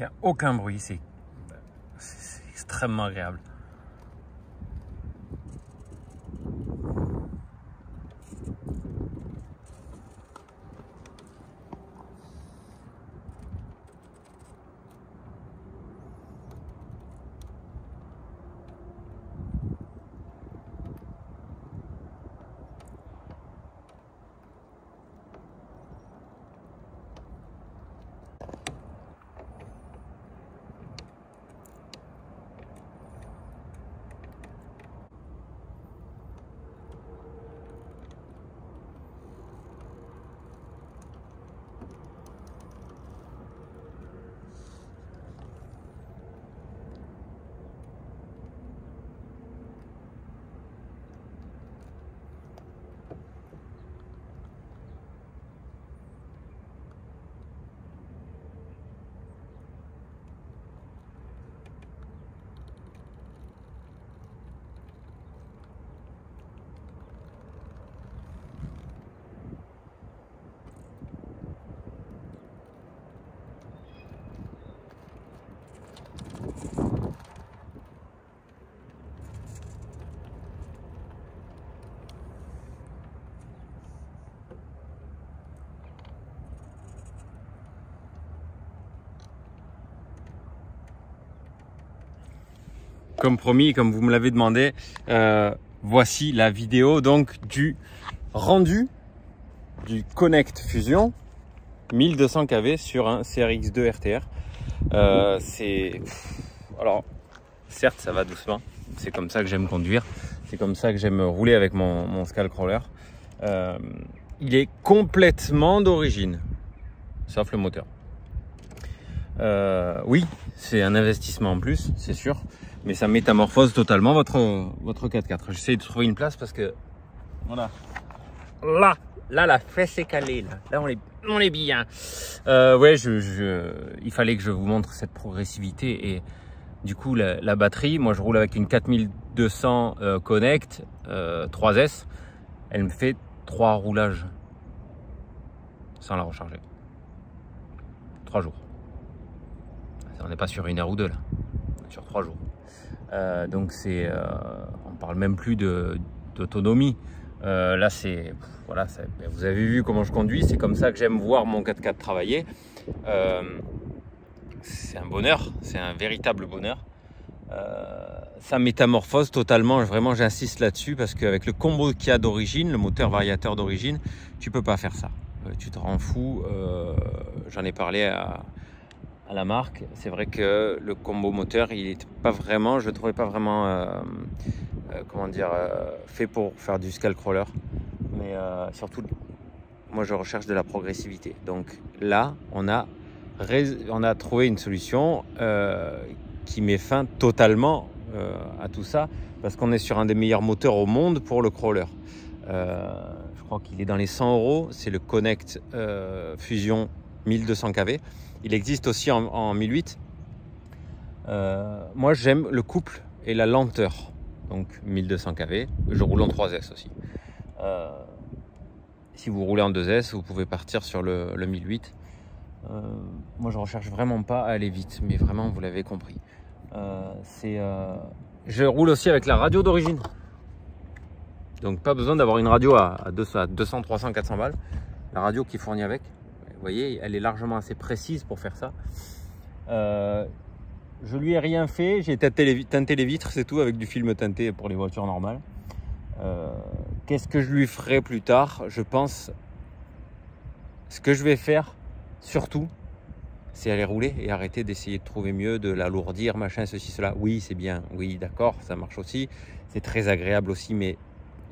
n'y a aucun bruit, c'est extrêmement agréable. Comme promis, comme vous me l'avez demandé, voici la vidéo donc du rendu du Connect Fusion 1200 kV sur un CRX2 RTR. Alors, certes, ça va doucement. C'est comme ça que j'aime conduire. C'est comme ça que j'aime rouler avec mon Skullcrawler. Il est complètement d'origine, sauf le moteur. Oui, c'est un investissement en plus, c'est sûr. Mais ça métamorphose totalement votre 4x4. J'essaie de trouver une place parce que voilà. Là, la fesse est calée. Là, on est bien. Ouais, il fallait que je vous montre cette progressivité et du coup la batterie. Moi, je roule avec une 4200 Connect 3S. Elle me fait 3 roulages sans la recharger. 3 jours. On n'est pas sur 1 heure ou 2 là. On est sur 3 jours. Donc on parle même plus d'autonomie. Là voilà, vous avez vu comment je conduis, c'est comme ça que j'aime voir mon 4x4 travailler. C'est un bonheur, c'est un véritable bonheur. Ça métamorphose totalement, vraiment j'insiste là-dessus parce qu'avec le combo qu'il y a d'origine, le moteur variateur d'origine, tu peux pas faire ça. Tu te rends fou. J'en ai parlé à la marque. C'est vrai que le combo moteur, il est pas vraiment, je le trouvais pas vraiment comment dire, fait pour faire du Skullcrawler. Mais surtout, moi je recherche de la progressivité. Donc là, on a trouvé une solution qui met fin totalement à tout ça parce qu'on est sur un des meilleurs moteurs au monde pour le crawler. Je crois qu'il est dans les 100 €. C'est le Connect Fusion 1200 kV. Il existe aussi en 1008. Moi, j'aime le couple et la lenteur. Donc 1200 kV. Je roule en 3S aussi. Si vous roulez en 2S, vous pouvez partir sur le 1008. Moi, je recherche vraiment pas à aller vite, mais vraiment, vous l'avez compris. Je roule aussi avec la radio d'origine. Donc, pas besoin d'avoir une radio à 200, 300, 400 balles. La radio qui fournit avec. Vous voyez, elle est largement assez précise pour faire ça. Je lui ai rien fait. J'ai teinté les vitres, c'est tout, avec du film teinté pour les voitures normales. Qu'est-ce que je lui ferai plus tard? Je pense, ce que je vais faire, surtout, c'est aller rouler et arrêter d'essayer de trouver mieux, de l'alourdir, machin, ceci, cela. Oui, c'est bien. Oui, d'accord, ça marche aussi. C'est très agréable aussi, mais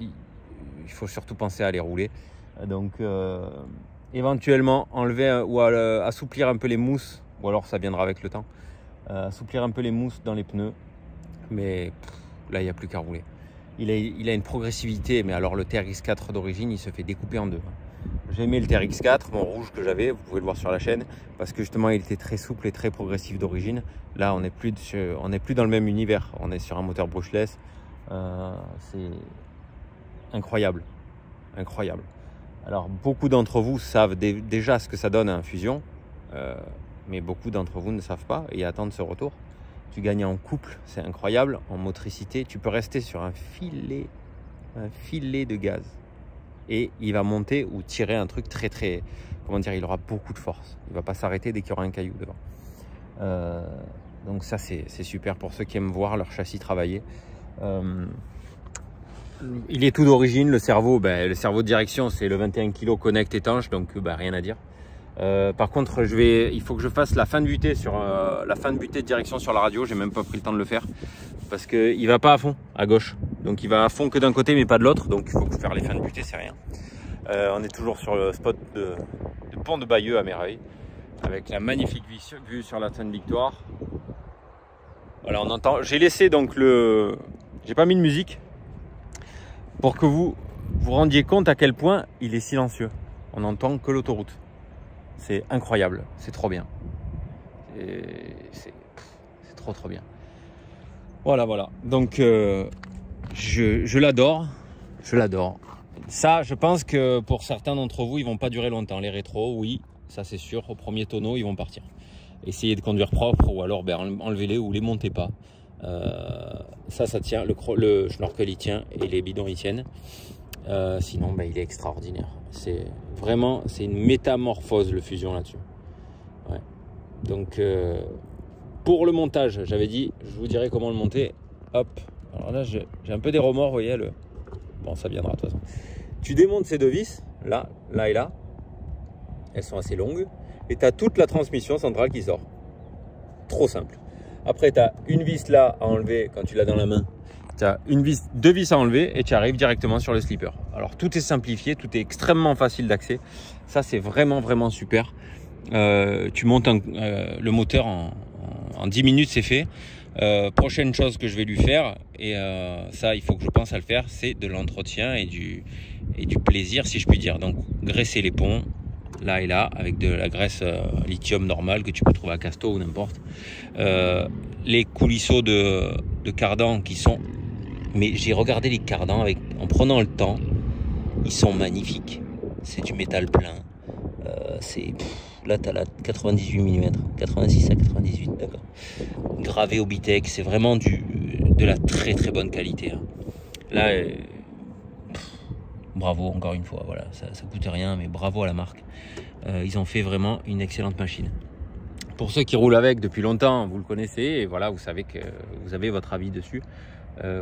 il faut surtout penser à aller rouler. Donc, éventuellement enlever ou assouplir un peu les mousses, ou alors ça viendra avec le temps, assouplir un peu les mousses dans les pneus, mais là il n'y a plus qu'à rouler. Il a une progressivité, mais alors le TRX4 d'origine il se fait découper en deux. J'ai aimé le TRX4, mon rouge que j'avais, vous pouvez le voir sur la chaîne, parce que justement il était très souple et très progressif d'origine. Là on n'est plus dans le même univers, on est sur un moteur brushless. C'est incroyable, incroyable. Alors beaucoup d'entre vous savent déjà ce que ça donne un Fusion. mais beaucoup d'entre vous ne savent pas et attendent ce retour. Tu gagnes en couple, c'est incroyable, en motricité. Tu peux rester sur un filet de gaz et il va monter ou tirer un truc très très, comment dire, il aura beaucoup de force. Il ne va pas s'arrêter dès qu'il y aura un caillou devant. Donc ça c'est super pour ceux qui aiment voir leur châssis travailler. Il est tout d'origine, le cerveau de direction c'est le 21 kg connect étanche, donc rien à dire. Par contre il faut que je fasse la fin de butée de direction sur la radio, j'ai même pas pris le temps de le faire parce qu'il va pas à fond à gauche, donc il va à fond que d'un côté mais pas de l'autre, donc il faut faire les fins de butée, c'est rien. On est toujours sur le spot de Pont de Bayeux à Merveille avec la magnifique vue sur la Sainte-Victoire. Voilà, on entend, j'ai laissé donc j'ai pas mis de musique pour que vous vous rendiez compte à quel point il est silencieux. On n'entend que l'autoroute. C'est incroyable, c'est trop bien. C'est trop bien. Voilà. Donc je l'adore. Ça, je pense que pour certains d'entre vous, ils vont pas durer longtemps. Les rétros, oui, ça c'est sûr. Au premier tonneau, ils vont partir. Essayez de conduire propre ou alors enlevez-les ou les montez pas. Ça tient, le snorkel il tient et les bidons ils tiennent. Sinon il est extraordinaire. C'est une métamorphose le Fusion là-dessus. Ouais. Donc pour le montage, j'avais dit je vous dirai comment le monter. Hop. Alors là j'ai un peu des remords, vous voyez bon ça viendra de toute façon. Tu démontes ces deux vis, là et là. Elles sont assez longues. Et tu as toute la transmission centrale qui sort. Trop simple. Après, tu as une vis là à enlever quand tu l'as dans la main. Tu as deux vis à enlever et tu arrives directement sur le slipper. Alors, tout est simplifié, tout est extrêmement facile d'accès. Ça, c'est vraiment super. Tu montes le moteur en 10 minutes, c'est fait. Prochaine chose que je vais lui faire, et ça, il faut que je pense à le faire, c'est de l'entretien et du plaisir, si je puis dire. Donc, graisser les ponts. Là et là, avec de la graisse lithium normale que tu peux trouver à Casto ou n'importe. Les coulisseaux de cardan qui sont... Mais j'ai regardé les cardans en prenant le temps. Ils sont magnifiques. C'est du métal plein. Là, tu as la 98 mm. 86 à 98, d'accord. Gravé au Bitec. C'est vraiment de la très bonne qualité. Hein. Là... bravo encore une fois, voilà, ça coûte rien, mais bravo à la marque. Ils ont fait vraiment une excellente machine. Pour ceux qui roulent avec depuis longtemps, vous le connaissez et voilà, vous savez que vous avez votre avis dessus.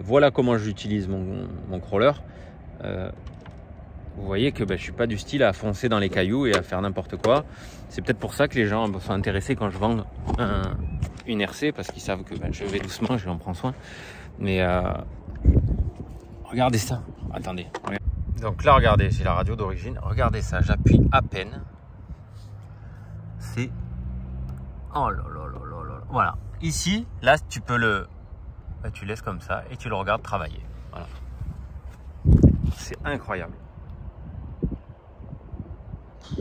Voilà comment j'utilise mon crawler. Vous voyez que je suis pas du style à foncer dans les cailloux et à faire n'importe quoi. C'est peut-être pour ça que les gens sont intéressés quand je vends une RC, parce qu'ils savent que je vais doucement, j'en prends soin. Mais regardez ça, attendez. Donc là, regardez, j'ai la radio d'origine. Regardez ça, j'appuie à peine. C'est... Oh là là là là là. Voilà. Ici, là, tu peux tu laisses comme ça et tu le regardes travailler. Voilà. C'est incroyable.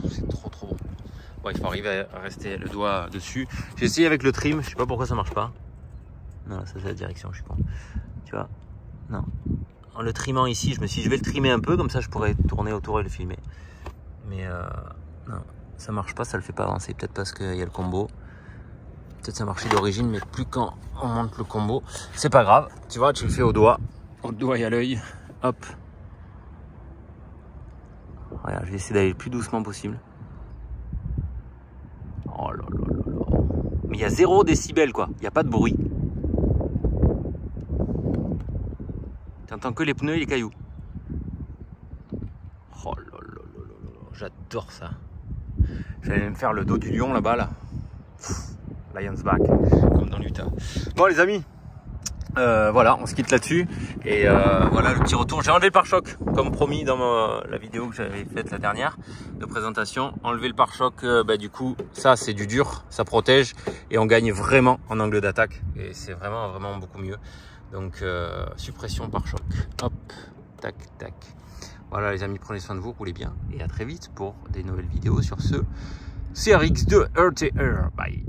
C'est trop bon. Bon, il faut arriver à rester le doigt dessus. J'ai essayé avec le trim, je sais pas pourquoi ça marche pas. Non, ça c'est la direction, je suis con. Tu vois? Non. En le trimant ici, je me suis dit je vais le trimer un peu, comme ça je pourrais tourner autour et le filmer. Mais non, ça marche pas, ça le fait pas avancer. Peut-être parce qu'il y a le combo. Peut-être ça marchait d'origine, mais plus quand on monte le combo. C'est pas grave, tu vois, tu le fais au doigt et à l'œil. Hop. Regarde, je vais essayer d'aller le plus doucement possible. Oh là là là là. Mais il y a 0 décibel quoi, il n'y a pas de bruit. Tu n'entends que les pneus et les cailloux. Oh là là là là là, j'adore ça. J'allais même faire le dos du lion là-bas là. Lion's back, comme dans l'Utah. Bon les amis, voilà, on se quitte là-dessus. Et voilà le petit retour. J'ai enlevé le pare-choc, comme promis dans la vidéo que j'avais faite la dernière de présentation. Enlever le pare-choc, du coup, ça c'est du dur, ça protège et on gagne vraiment en angle d'attaque. Et c'est vraiment beaucoup mieux. Donc suppression pare-choc. Hop, tac, tac. Voilà les amis, prenez soin de vous, roulez bien. Et à très vite pour des nouvelles vidéos sur ce CRX2 RTR. Bye.